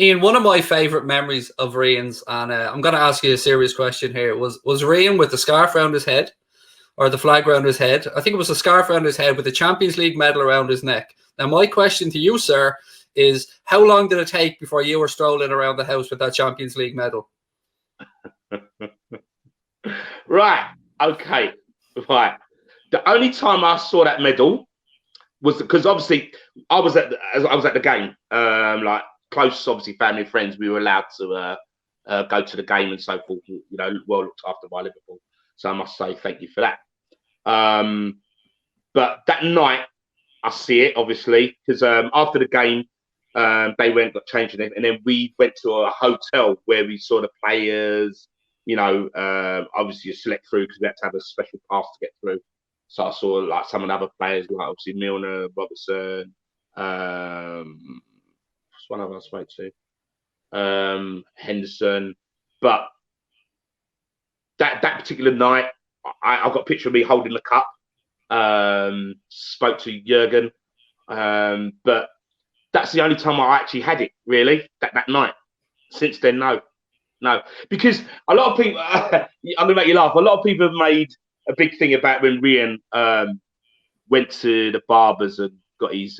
Ian, one of my favourite memories of Rhian's, and I'm going to ask you a serious question here, was Rhian with the scarf around his head or the flag around his head? I think it was a scarf around his head with the Champions League medal around his neck. Now, my question to you, sir, is how long did it take before you were strolling around the house with that Champions League medal? Right. Okay. Right. The only time I saw that medal was because obviously I was at the game. Like close, obviously family and friends. We were allowed to go to the game and so forth. You know, well looked after by Liverpool. So I must say thank you for that. But that night I see it obviously because after the game they got changed and then we went to a hotel where we saw the players. You know, obviously you select through because we had to have a special pass to get through. So I saw like some of the other players, like obviously Milner, Robertson, what's one of us spoke to, Henderson. But that particular night, I got a picture of me holding the cup. Spoke to Jurgen, but that's the only time I actually had it. Really, that night. Since then, no, because a lot of people. I'm gonna make you laugh. A lot of people have made a big thing about when Rhian went to the barbers and got his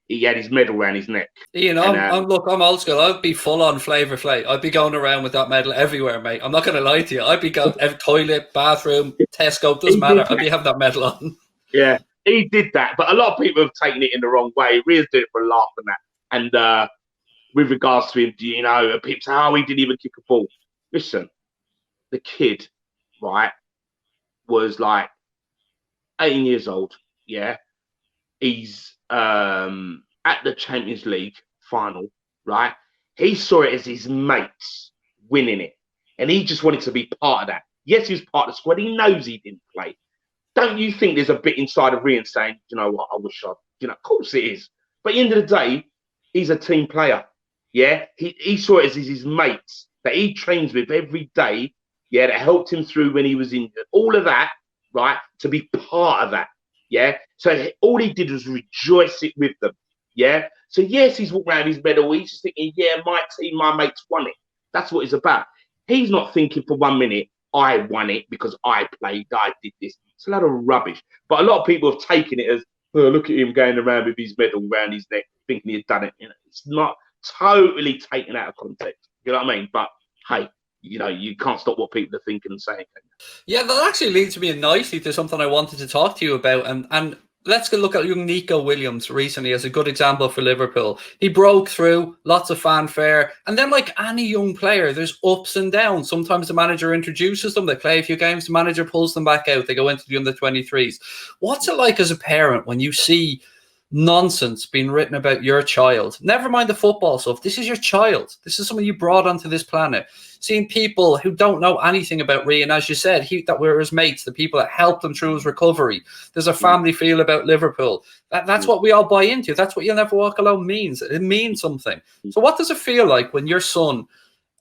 he had his medal around his neck. Ian, I'm old school. I'd be full on Flavor Flav. I'd be going around with that medal everywhere, mate. I'm not going to lie to you. I'd be going every toilet, bathroom, Tesco, doesn't matter. I'd be having that medal on. Yeah, he did that, but a lot of people have taken it in the wrong way. Rhian's did it for a laugh and that. And with regards to him, you know, people say, "Oh, he didn't even kick a ball." Listen, the kid, right, was like 18 years old. Yeah, he's at the Champions League final, right? He saw it as his mates winning it, and he just wanted to be part of that. Yes, he was part of the squad. He knows he didn't play. Don't you think there's a bit inside of Rhian saying, you know what, I wish I, you know, of course it is. But at the end of the day, he's a team player. Yeah, he saw it as his mates that he trains with every day. Yeah, that helped him through when he was injured. All of that, right? To be part of that. Yeah. So all he did was rejoice it with them. Yeah. So yes, he's walking around his medal. He's just thinking, yeah, my team, my mates won it. That's what it's about. He's not thinking for 1 minute, I won it because I played, I did this. It's a lot of rubbish. But a lot of people have taken it as, oh, look at him going around with his medal around his neck, thinking he had done it. You know, it's not totally taken out of context. You know what I mean? But hey, you know, you can't stop what people are thinking and saying. Yeah, that actually leads me nicely to something I wanted to talk to you about. And let's go look at young Nico Williams recently as a good example for Liverpool. He broke through, lots of fanfare. And then like any young player, there's ups and downs. Sometimes the manager introduces them, they play a few games, the manager pulls them back out, they go into the under-23s. What's it like as a parent when you see nonsense being written about your child? Never mind the football stuff. This is your child. This is someone you brought onto this planet. Seeing people who don't know anything about Rhian, as you said, that were his mates, the people that helped him through his recovery. There's a family feel about Liverpool. That's what we all buy into. That's what You'll Never Walk Alone means. It means something. So what does it feel like when your son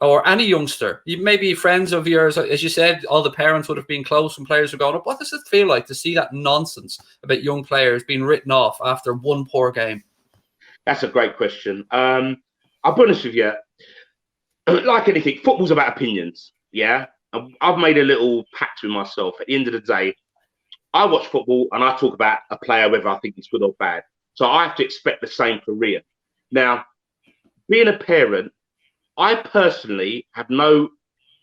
or any youngster, maybe friends of yours, as you said, all the parents would have been close when players were going up. What does it feel like to see that nonsense about young players being written off after one poor game? That's a great question. I'll be honest with you. Like anything, football's about opinions. Yeah. I've made a little pact with myself. At the end of the day, I watch football and I talk about a player, whether I think he's good or bad. So I have to expect the same for Rhian. Now, being a parent, I personally have no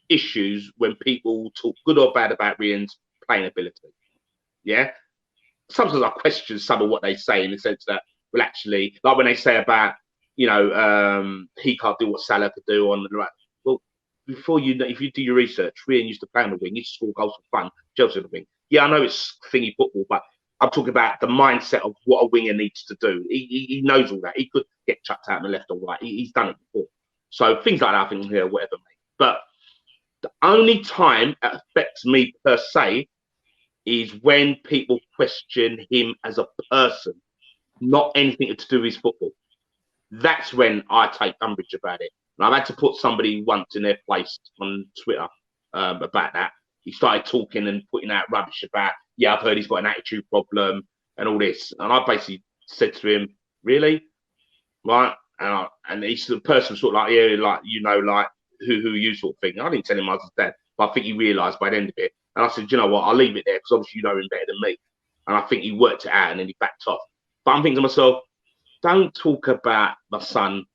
issues when people talk good or bad about Rhian's playing ability. Yeah. Sometimes I question some of what they say in the sense that, well, actually, like when they say about, you know, he can't do what Salah could do on the right. Well, before you know, if you do your research, Rhian used to play on the wing, he used to score goals for fun, Chelsea on the wing. Yeah, I know it's thingy football, but I'm talking about the mindset of what a winger needs to do. He knows all that. He could get chucked out on the left or right. He's done it before. So things like that, I think, yeah, whatever, mate. But the only time it affects me per se is when people question him as a person, not anything to do with his football. That's when I take umbrage about it. And I've had to put somebody once in their place on Twitter about that. He started talking and putting out rubbish about, yeah, I've heard he's got an attitude problem and all this. And I basically said to him, really? Right? and he's the person sort of like, yeah, like, you know, like, who you sort of thing. I didn't tell him I was his dad, but I think he realised by the end of it. And I said, you know what, I'll leave it there because obviously you know him better than me. And I think he worked it out and then he backed off. But I'm thinking to myself, don't talk about my son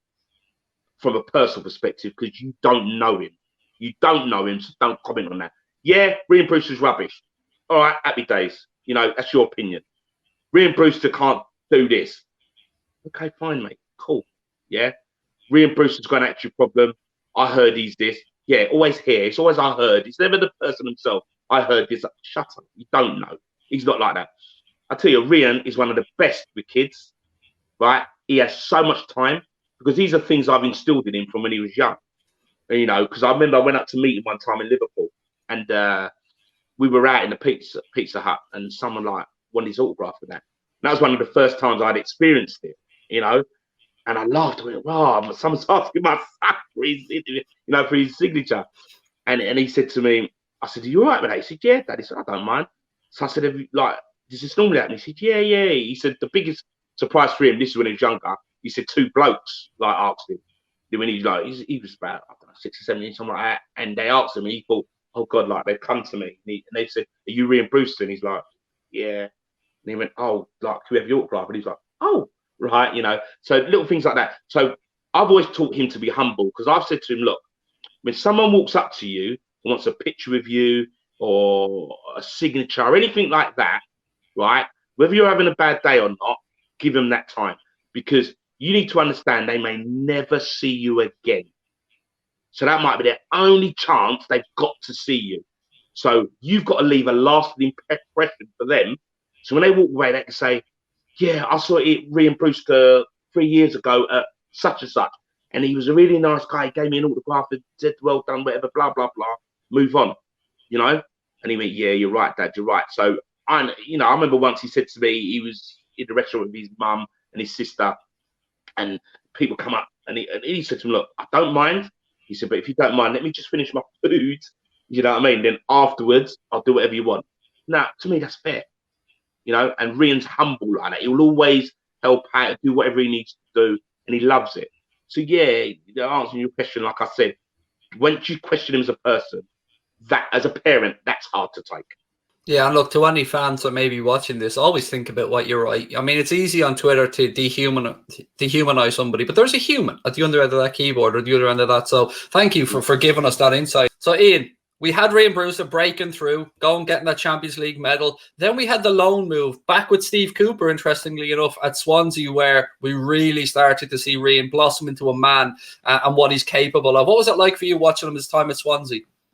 from a personal perspective because you don't know him. You don't know him, so don't comment on that. Yeah, Rhian Brewster's rubbish. All right, happy days. You know, that's your opinion. Rhian Brewster can't do this. Okay, fine, mate. Cool. Yeah. Rhian Brewster's got an actual problem. I heard he's this. Yeah, always hear. It's always I heard. It's never the person himself. I heard this. Shut up. You don't know. He's not like that. I tell you, Rhian is one of the best with kids, right? He has so much time because these are things I've instilled in him from when he was young. And, you know, because I remember I went up to meet him one time in Liverpool and we were out in the Pizza Hut and someone like wanted his autograph for that. And that was one of the first times I'd experienced it, you know. And I laughed. I went, wow, someone's asking my son for his, you know, for his signature. And he said to me, I said, are you all right with that? He said, yeah, Dad. He said, I don't mind. So I said, like, does this normally happen? He said, yeah. He said, the biggest surprise for him, this is when he was younger, he said 2 blokes, like, asked him. When he was about, I don't know, 6 or 7 years, something like that. And they asked him, and he thought, oh, God, like, they've come to me. And they said, are you Rhian Brewster? And he's like, yeah. And he went, oh, like, can we have your autograph? And he's like, oh, right, you know. So little things like that. So I've always taught him to be humble because I've said to him, look, when someone walks up to you and wants a picture with you or a signature or anything like that, right, whether you're having a bad day or not, give them that time because you need to understand they may never see you again. So that might be their only chance they've got to see you. So you've got to leave a lasting impression for them. So when they walk away, they can say, yeah, I saw it, Rhian Brewster 3 years ago at such and such. And he was a really nice guy. He gave me an autograph and said, well done, whatever, blah, blah, blah. Move on, you know? And he went, yeah, you're right, Dad, you're right. So, I remember once he said to me, he was in the restaurant with his mum and his sister. And people come up and he said to him, look, I don't mind. He said, but if you don't mind, let me just finish my food. You know what I mean? Then afterwards, I'll do whatever you want. Now, to me, that's fair. You know, and Rhian's humble like that. He will always help out, do whatever he needs to do, and he loves it. So, yeah, answering your question, like I said, once you question him as a person, that as a parent, that's hard to take. Yeah, and look, to any fans that may be watching this, always think about what you're right. I mean, it's easy on Twitter to dehumanize somebody, but there's a human at the other end of that keyboard or the other end of that. So thank you for giving us that insight. So, Ian, we had Rhian Brewster breaking through, getting that Champions League medal. Then we had the loan move back with Steve Cooper, interestingly enough, at Swansea, where we really started to see Rhian blossom into a man and what he's capable of. What was it like for you watching him his time at Swansea?